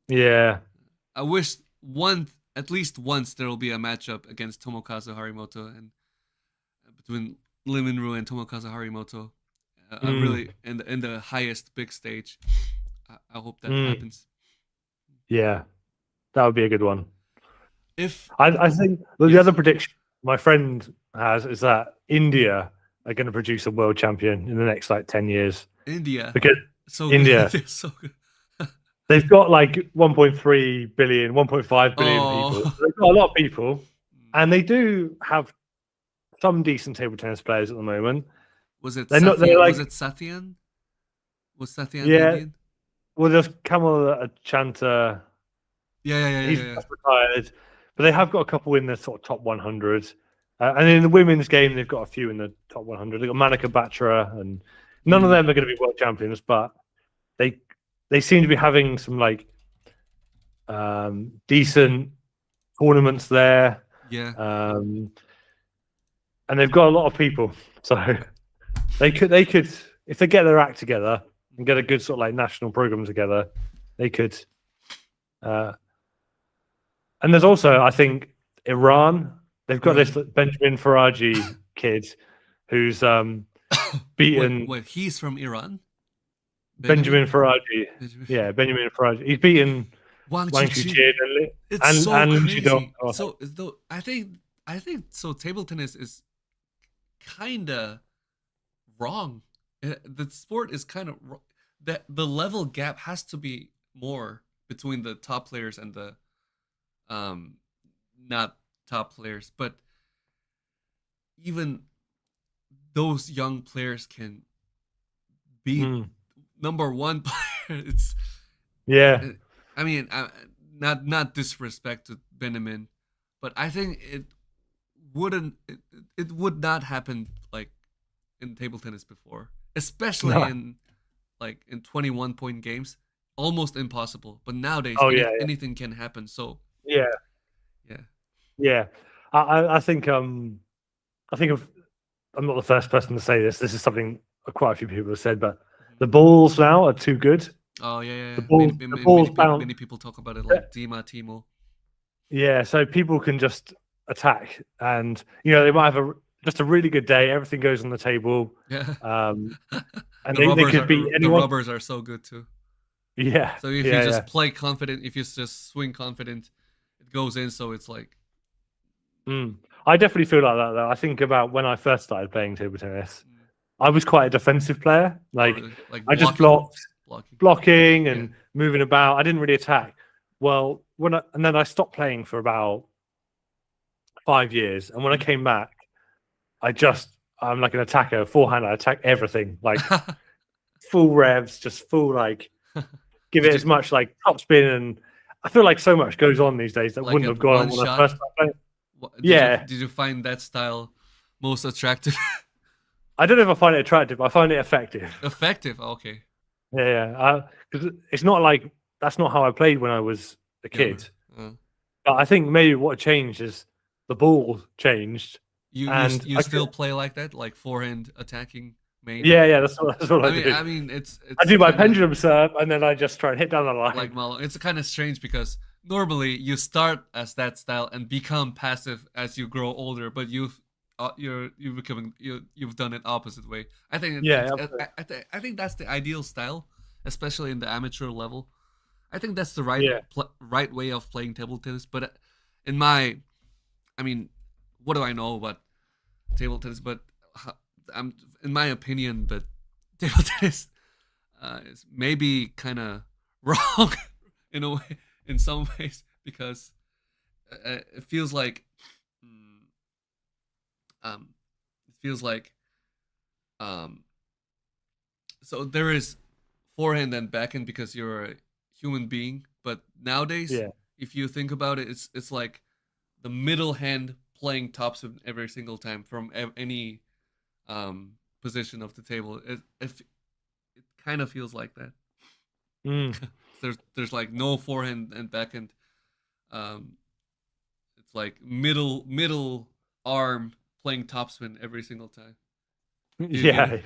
I wish at least once there will be a matchup against Tomokazu Harimoto and between Lin Minru and Tomokazu Harimoto. Really in the highest big stage. I hope that happens. Yeah, that would be a good one. I think the other prediction my friend has is that India are going to produce a world champion in the next 10 years. India, because India, so good. They've got 1.3 billion, 1.5 billion people. So they've got a lot of people, and they do have some decent table tennis players at the moment. Was it Sathian? Was it Sathian? Was Sathian Indian? Well, there's Kamal Chanta. Yeah. He's retired, but they have got a couple in the sort of top 100. And in the women's game, they've got a few in the top 100. They've got Manika Batra, and none of them are going to be world champions, but they seem to be having some decent tournaments there. Yeah. And they've got a lot of people, so they could if they get their act together and get a good sort of national program together, they could. And there's also, I think, Iran. They've got this Benjamin Faraji kid who's beaten. Wait, he's from Iran? Benjamin Faraji. Yeah, Benjamin Faraji. He's beaten Wang Chuqin and so crazy. So I think so. Table tennis is kind of wrong. The sport is kind of the level gap has to be more between the top players and the not top players, but even those young players can be number one player. It's I mean, not disrespect to Benjamin, but I think it would not happen in table tennis before, especially in like in 21-point games, almost impossible. But nowadays, anything can happen. So yeah. I think I'm not the first person to say this. This is something quite a few people have said, but the balls now are too good. Oh yeah. The balls bounce. Many people talk about it like Dima, Timo. Yeah, so people can just attack, and they might have just a really good day. Everything goes on the table. Yeah. And they could beat anyone. The rubbers are so good too. Yeah. So if you just play confident, if you just swing confident, it goes in. So it's like. I definitely feel like that though. I think about when I first started playing table tennis. I was quite a defensive player. Like I just blocking and moving about. I didn't really attack. Well, and then I stopped playing for about 5 years, and when I came back, I'm like an attacker, forehand. I attack everything, like full revs, just full give it as much topspin, and I feel like so much goes on these days that wouldn't have gone on when I first started playing. Did you find that style most attractive? I don't know if I find it attractive, but I find it effective. Effective, okay. Yeah, because it's not like that's not how I played when I was a kid. But I think maybe what changed is the ball changed. You still play like that, like forehand attacking main? Yeah, that's what I do. I mean, it's I do my pendulum serve, and then I just try and hit down the line. Like Malo, it's kind of strange because normally you start as that style and become passive as you grow older, but you've done it opposite way. I think I think that's the ideal style, especially in the amateur level. I think that's the right way of playing table tennis. But what do I know about table tennis? But in my opinion, but table tennis is maybe kind of wrong in a way, in some ways, because it feels like so there is forehand and backhand because you're a human being, but nowadays if you think about it, it's like the middle hand playing topspin every single time from any position of the table. It kind of feels like that. There's like no forehand and backhand. It's like middle arm playing topspin every single time. Yeah.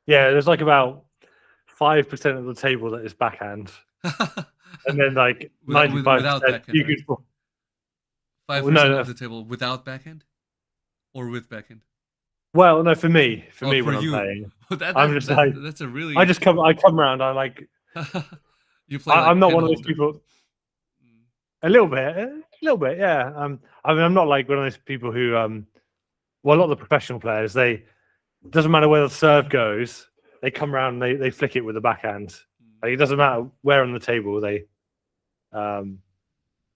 There's like about 5% of the table that is backhand, and then like 95% without backhand. You could 5% of the table without backhand, or with backhand. Well, no, for me when I'm playing, that's a really. I come around. I like. You play. I'm not one of those people. A little bit, yeah. I'm not like one of those people who, well, a lot of the professional players, it doesn't matter where the serve goes, they come around and they flick it with the backhand. Like, it doesn't matter where on the table they,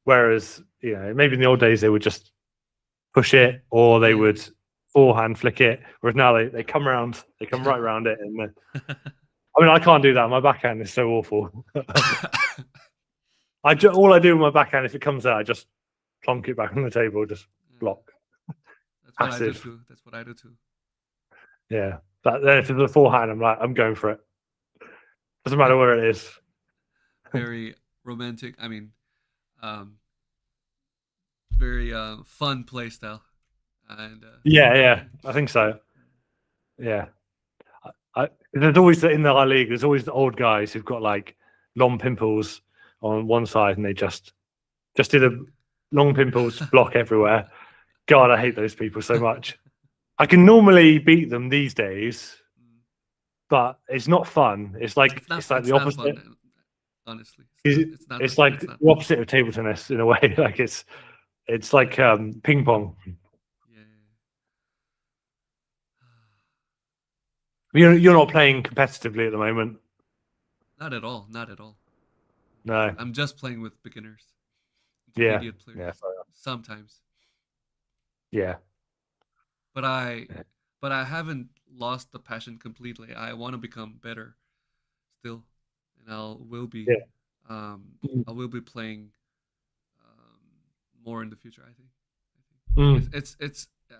whereas, maybe in the old days they would just push it or they would forehand flick it, whereas now they come around, they come right around it. And I can't do that. My backhand is so awful. All I do with my backhand, if it comes out, I just plonk it back on the table, just block. That's what I do too. Yeah, but then if it's a forehand, I'm going for it. Doesn't matter where it is. Very romantic. Very fun play style. And yeah, I think so. Yeah, there's always in the La Liga. There's always the old guys who've got like long pimples on one side, and they just do the long pimples, block everywhere. God, I hate those people so much. I can normally beat them these days, but it's not fun. It's like the opposite. Fun, honestly, it's like the opposite of table tennis in a way. Like it's like ping pong. Yeah. You're not playing competitively at the moment. Not at all. No, I'm just playing with beginners. Yeah. Players, sometimes. Yeah. But I haven't lost the passion completely. I want to become better still, and I will be. Yeah. I will be playing more in the future. I think.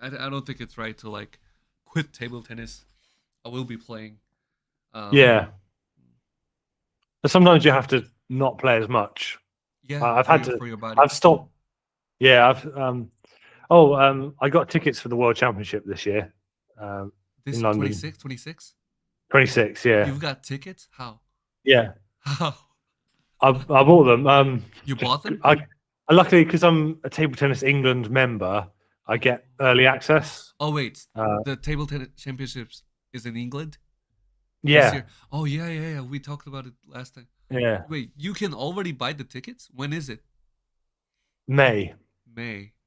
I don't think it's right to like quit table tennis. I will be playing Yeah. But sometimes you have to not play as much. Yeah, I've had to. for your body. I've stopped. Yeah, I got tickets for the World Championship this year. This in London. 26? 26, yeah. You've got tickets? How? Yeah. How? I bought them. You bought them? I luckily, because I'm a Table Tennis England member, I get early access. Oh wait, the Table Tennis Championships is in England? Yeah. Oh yeah. We talked about it last time. Yeah. Wait, you can already buy the tickets? When is it? May.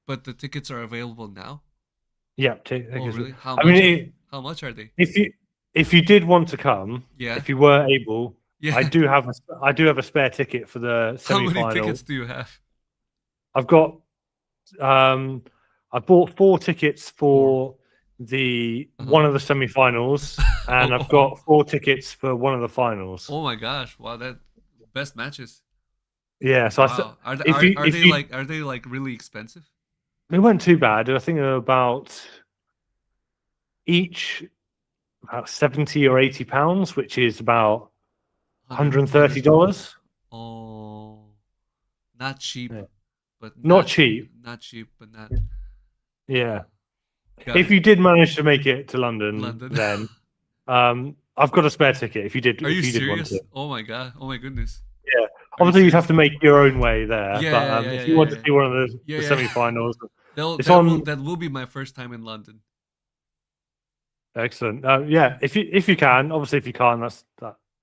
But the tickets are available now? Yeah. Oh really? How much are they? If you did want to come, if you were able, I do have a spare ticket for the semi-final. How many tickets do you have? I've got I bought 4 tickets for the one of the semi-finals, and I've got 4 tickets for one of the finals. Oh my gosh! Wow, that best matches. Yeah, so wow. Are they like really expensive? They weren't too bad. I think they're about each about £70 or £80, which is about $130. Oh, not cheap, but not cheap. Not cheap, but not. Yeah. If you did manage to make it to London. Then I've got a spare ticket. If you did, are you serious? Did want to. Oh my god! Oh my goodness! Yeah. Obviously, you'd have to make your own way there. Yeah, but if you want to see one of the semi-finals, that will be my first time in London. Excellent. Yeah, if you can, obviously, if you can't,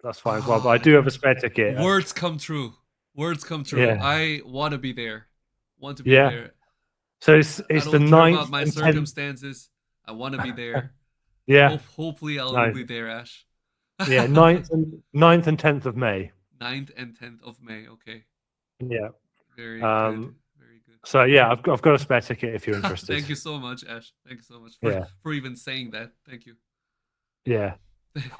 that's fine as well. But I do have a spare ticket. Words come true. Yeah. I want to be there. Want to be there. So it's the 9th. About my circumstances. I want to be there. Yeah. Hopefully, I'll be there, Ash. Yeah, 9th and 10th of May. 9th and 10th of May. Okay. Yeah. Very good. Very good. So yeah, I've got a spare ticket if you're interested. Thank you so much, Ash. Thank you so much for even saying that. Thank you. Yeah.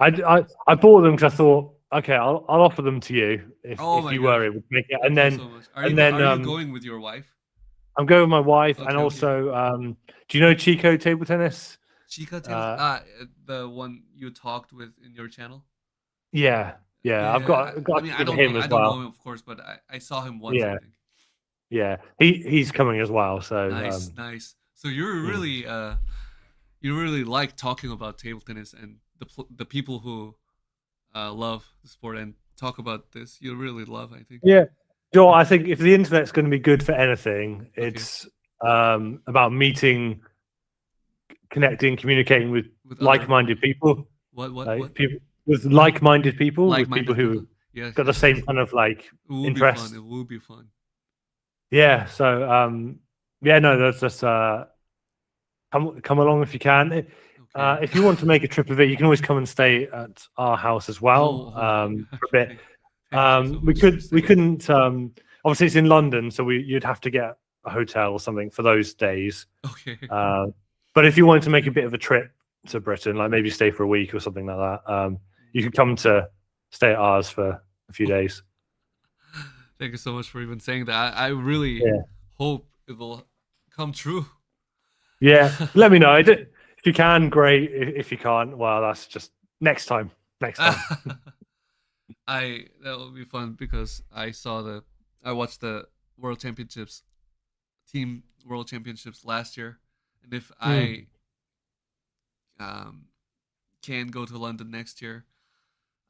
I bought them because I thought, okay, I'll offer them to you if you were able to make it. And then are you going with your wife? I'm going with my wife, and also, do you know Chico Table Tennis? Chico Table, the one you talked with in your channel. Yeah. I've got I mean, I don't know him, of course, but I saw him once. Yeah. I think. Yeah, he's coming as well. So nice. So you're really you really like talking about table tennis and the people who love the sport and talk about this. You really love, I think. Yeah. Joel, I think if the internet's going to be good for anything, it's about meeting, connecting, communicating with like-minded people. What? People with like-minded people, with people who got the same kind of interest. It will be fun. Yeah. So that's just come along if you can. If you want to make a trip of it, you can always come and stay at our house as well for a bit. We couldn't. Obviously, it's in London, so you'd have to get a hotel or something for those days. Okay. But if you wanted to make a bit of a trip to Britain, like maybe stay for a week or something like that, you could come to stay at ours for a few days. Thank you so much for even saying that. I really hope it will come true. Yeah, let me know. If you can, great. If you can't, well, that's just next time. That will be fun because I watched the World Championships, Team World Championships last year, and if I can go to London next year,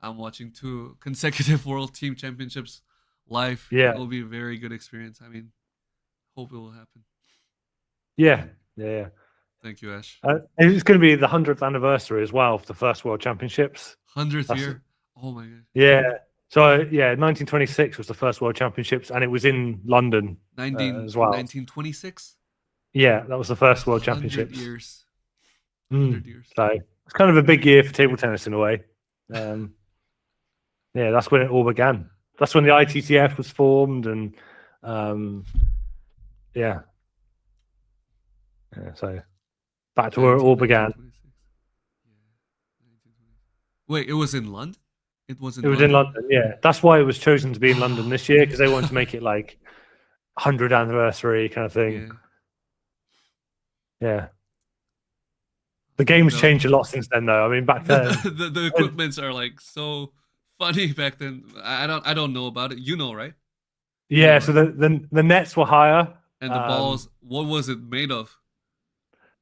I'm watching 2 consecutive World Team Championships live. Yeah, it will be a very good experience. I mean, hope it will happen. Yeah. Thank you, Ash. It's going to be the 100th anniversary as well for the first World Championships. 100th year. Oh my god. Yeah. So 1926 was the first World Championships, and it was in London as well. 1926. Yeah, that was the first World Championships. 100 years. 100 years. So it's kind of a big year for table tennis in a way. That's when it all began. That's when the ITTF was formed, and so back to where it all began. Wait, it was in London? It was in London, yeah. That's why it was chosen to be in London this year, because they wanted to make it like 100th anniversary kind of thing. Yeah. The game's changed a lot since then, though. I mean, back then the equipments are like so funny back then. I don't know about it. You know, right? Yeah. So the nets were higher, and the balls. What was it made of?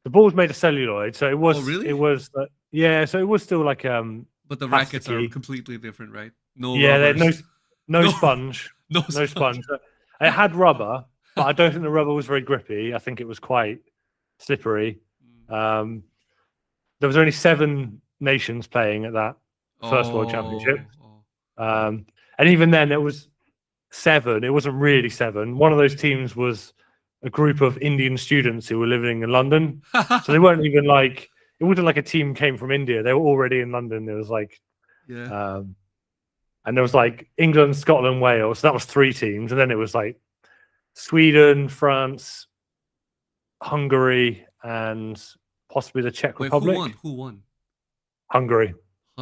The ball was made of celluloid, so it was. Oh, really? It was. Yeah. So it was still like But the rackets are completely different, right? No. Yeah, no sponge. No sponge. It had rubber, but I don't think the rubber was very grippy. I think it was quite slippery. There was only 7 nations playing at that first World Championship. And even then, it was 7. It wasn't really 7. One of those teams was a group of Indian students who were living in London. So they weren't even like, it wasn't like a team came from India. They were already in London. There was like, and there was like England, Scotland, Wales. So that was 3 teams. And then it was like Sweden, France, Hungary, and possibly the Czech Republic. Who won? Hungary.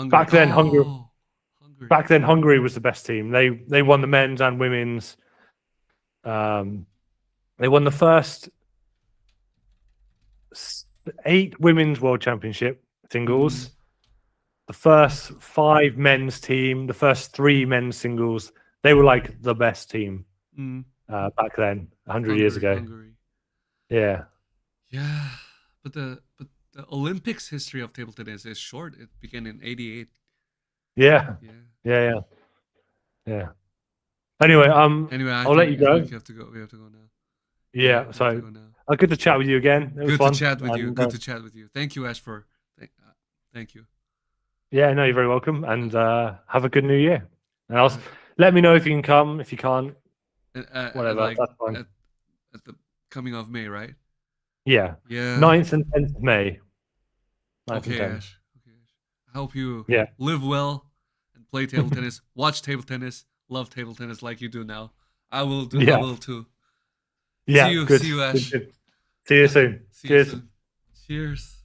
Back then, Hungary. Back then, Hungary was the best team. They won the men's and women's. They won the first 8 women's world championship singles. The first 5 men's team. The first 3 men's singles. They were like the best team back then, 100 years ago. Hungary. Yeah. Yeah, but the Olympics history of table tennis is short. It began in '88. Yeah. Anyway, I'll let you go. We have to go now. Yeah. So good to chat with you again. It was fun. To chat with you. Good to chat with you. Thank you, Ash, for. Thank you. Yeah, no, you're very welcome, and have a good New Year. And let me know if you can come. If you can't, whatever. That's fine. At the coming of May, right? Yeah. 9th and 10th of May. Okay, Ash. I hope you live well and play table tennis. Watch table tennis. Love table tennis like you do now. I will do. I will too. Yeah. See you, Ash. Good. See you soon. Cheers. Cheers.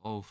Oh.